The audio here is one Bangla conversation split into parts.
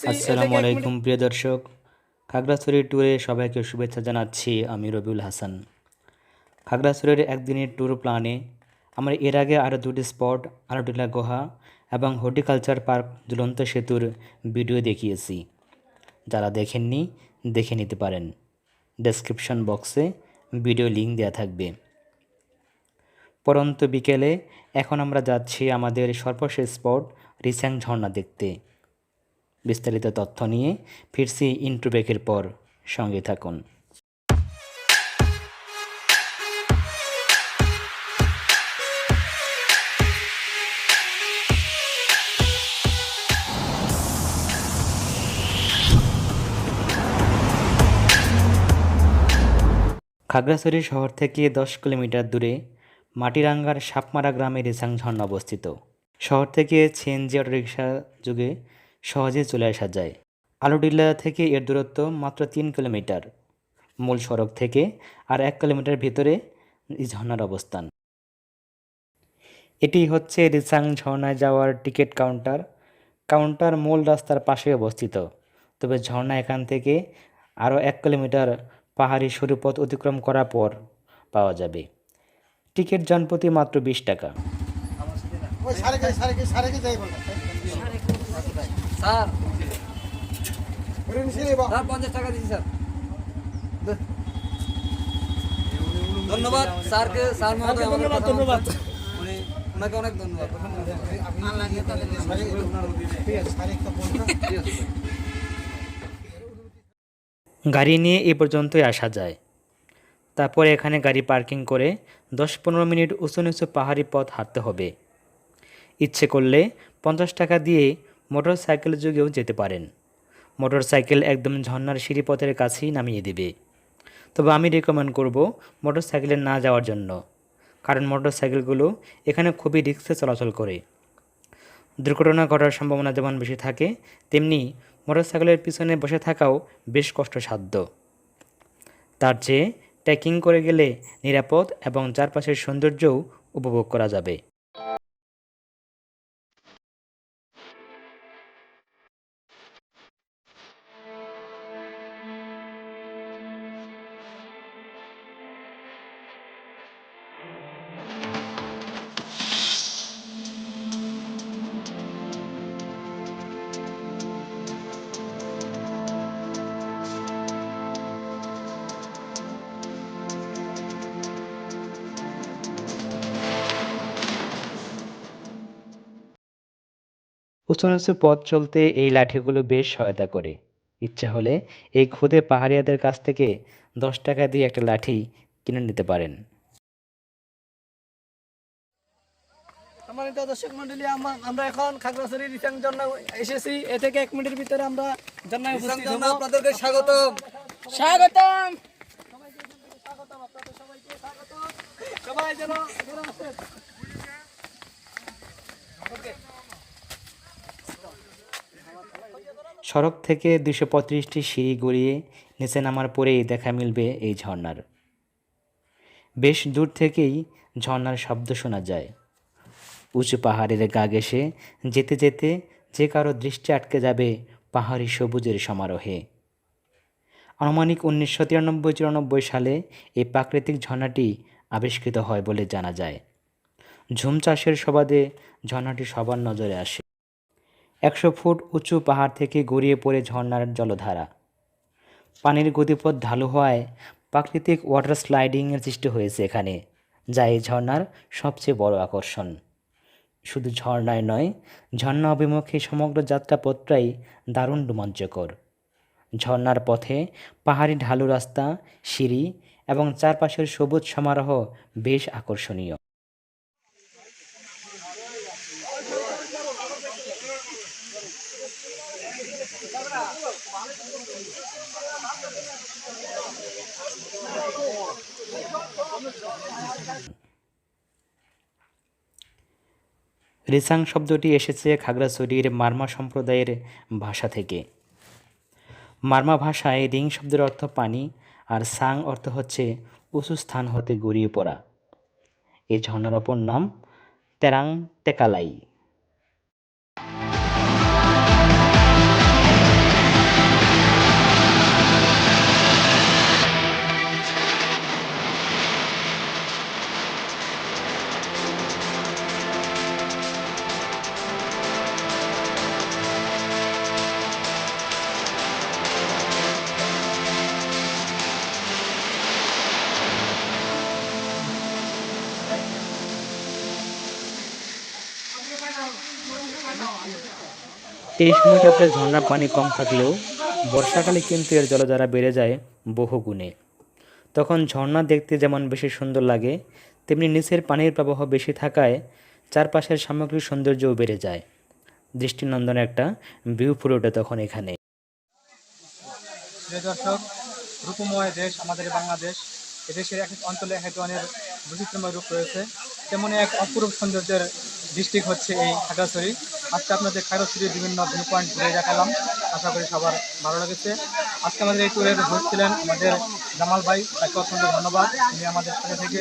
আসসালামু আলাইকুম প্রিয় দর্শক, খাগড়াছড়ি ট্যুরে সবাইকে শুভেচ্ছা জানাচ্ছি। আমি রবিউল হাসান। খাগড়াছড়ির একদিনের ট্যুর প্ল্যানে আমরা এর আগে আরও দুটি স্পট, আলোটিলা গুহা এবং হর্টিকালচার পার্ক ঝুলন্ত সেতুর ভিডিও দেখিয়েছি। যারা দেখেননি দেখে নিতে পারেন, ডেসক্রিপশন বক্সে ভিডিও লিঙ্ক দেওয়া থাকবে। পরন্ত বিকেলে এখন আমরা যাচ্ছি আমাদের সর্বশেষ স্পট রিসাং ঝর্ণা দেখতে। বিস্তারিত তথ্য নিয়ে ফিরছি ইন্ট্রো ব্রেকের পর, সঙ্গে থাকুন। খাগড়াছড়ি শহর থেকে 10 কিলোমিটার দূরে মাটিরাঙ্গার সাপমারা গ্রামে রিসাং ঝর্ণা অবস্থিত। শহর থেকে সিএনজি অটোরিকশা যোগে সহজে চলে আসা যায়। আলোডিল্লা থেকে এর দূরত্ব মাত্র 3 কিলোমিটার। মূল সড়ক থেকে আর 1 কিলোমিটার ভিতরে এই ঝর্ণার অবস্থান। এটি হচ্ছে রিসাং ঝর্ণায় যাওয়ার টিকিট কাউন্টার মূল রাস্তার পাশে অবস্থিত। তবে ঝর্ণা এখান থেকে আরও 1 কিলোমিটার পাহাড়ি সরু পথ অতিক্রম করার পর পাওয়া যাবে। টিকিট জনপ্রতি মাত্র 20 টাকা। ধন্যবাদ স্যারকে, স্যার মহোদয়, ধন্যবাদ ওনাকে অনেক ধন্যবাদ। গাড়ি নিয়ে এ পর্যন্তই আসা যায়। তারপরে এখানে গাড়ি পার্কিং করে 10-15 মিনিট উঁচু নিচু পাহাড়ি পথ হাঁটতে হবে। ইচ্ছে করলে 50 টাকা দিয়ে মোটর সাইকেল যোগেও যেতে পারেন। মোটর সাইকেল একদম ঝর্ণার সিঁড়িপথের কাছেই নামিয়ে দেবে। তবে আমি রেকমেন্ড করব মোটর সাইকেলে না যাওয়ার জন্য, কারণ মোটর সাইকেলগুলো এখানে খুবই রিস্কে চলাচল করে। দুর্ঘটনা ঘটার সম্ভাবনা যেমন বেশি থাকে, তেমনি মোটরসাইকেলের পিছনে বসে থাকাও বেশ কষ্টসাধ্য। তার চেয়ে ট্রেকিং করে গেলে নিরাপদ এবং চারপাশের সৌন্দর্যও উপভোগ করা যাবে। উঁচু নিচু পথ চলতে এই লাঠিগুলো বেশ সহায়তা করে। ইচ্ছে হলে এই খুদে পাহাড়িয়াদের কাছ থেকে 10 টাকা দিয়ে একটা লাঠি কিনে নিতে পারেন। সম্মানিত দর্শক মন্ডলী, আমরা এখন খাগড়াছড়ি রিসাং ঝর্ণা এসেছি। এ থেকে 1 মিনিটের ভিতরে আমরা ঝর্ণায় উপস্থিত হব। আপনাদেরকে স্বাগতম, স্বাগতম, আপনাদের সবাইকে স্বাগতম। সবাই যেন আসেন। সড়ক থেকে 235টি সিঁড়ি গড়িয়ে নিচে নামার পরেই দেখা মিলবে এই ঝর্ণার। বেশ দূর থেকেই ঝর্ণার শব্দ শোনা যায়। উঁচু পাহাড়ের গা ঘেঁষে যেতে যেতে যে কারো দৃষ্টি আটকে যাবে পাহাড়ি সবুজের সমারোহে। আনুমানিক 1993-94 সালে এই প্রাকৃতিক ঝর্ণাটি আবিষ্কৃত হয় বলে জানা যায়। ঝুম চাষের সুবাদে ঝর্ণাটি সবার নজরে আসে। 100 ফুট উঁচু পাহাড় থেকে গড়িয়ে পড়ে ঝর্ণার জলধারা। পানির গতিপথ ঢালু হওয়ায় প্রাকৃতিক ওয়াটার স্লাইডিংয়ের সৃষ্টি হয়েছে এখানে, যা এই ঝর্ণার সবচেয়ে বড় আকর্ষণ। শুধু ঝর্ণায় নয়, ঝর্ণা অভিমুখে সমগ্র যাত্রাপথটাই দারুণ রোমাঞ্চকর। ঝর্ণার পথে পাহাড়ি ঢালু রাস্তা, সিঁড়ি এবং চারপাশের সবুজ সমারোহ বেশ আকর্ষণীয়। রিসাং শব্দটি এসেছে খাগড়াছড়ির মারমা সম্প্রদায়ের ভাষা থেকে। মারমা ভাষায় রিং শব্দের অর্থ পানি আর সাং অর্থ হচ্ছে উঁচু স্থান হতে গড়িয়ে পড়া। এই ঝর্ণার অপর নাম তেরাং টেকালাই। এই সময়টা আপনার ঝর্ণার পানি কম থাকলেও বর্ষাকালে কিন্তু এর জলধারা বেড়ে যায় বহু গুণে। তখন ঝর্ণা দেখতে যেমন বেশি সুন্দর লাগে, তেমনি নিচের পানির প্রবাহ বেশি থাকায় চারপাশের সামগ্রিক সৌন্দর্যও বেড়ে যায়। দৃষ্টিনন্দন একটা ভিউ ফুটে ওঠে তখন এখানে। প্রিয় দর্শক, রূপময় দেশ আমাদের বাংলাদেশ। এদেশের এক এক অঞ্চলে এক এক ধরনের বৈচিত্র্যময় রূপ রয়েছে, তেমনই এক অপরূপ সৌন্দর্যের ডিস্ট্রিক্ট হচ্ছে এই খাগড়াছড়ি। আজকে আপনাদের খাগড়াছড়ির বিভিন্ন ভিউ পয়েন্ট ঘুরে দেখালাম, আশা করি সবার ভালো লেগেছে। আজকে আমাদের এই ট্যুরের হোস্ট ছিলেন আমাদের জামাল ভাই, তাকে অত্যন্ত ধন্যবাদ। তিনি আমাদের সাথে থেকে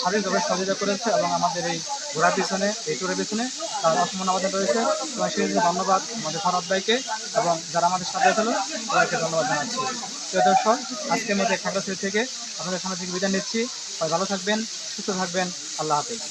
শারীরিকভাবে সহযোগিতা করেছে এবং আমাদের এই ঘোরার পিছনে, এই ট্যুরের পিছনে তার অসম্মান আবেদন রয়েছে, এবং সেই জন্য ধন্যবাদ আমাদের ফরহাদ ভাইকে এবং যারা আমাদের সাথে ছিল সবাইকে ধন্যবাদ জানাচ্ছি। প্রিয় দর্শক, আজকের মধ্যে খাগড়াছড়ি থেকে আপনাদের সামনে থেকে বিদায় নিচ্ছি। সবাই ভালো থাকবেন, সুস্থ থাকবেন। আল্লাহ হাফেজ।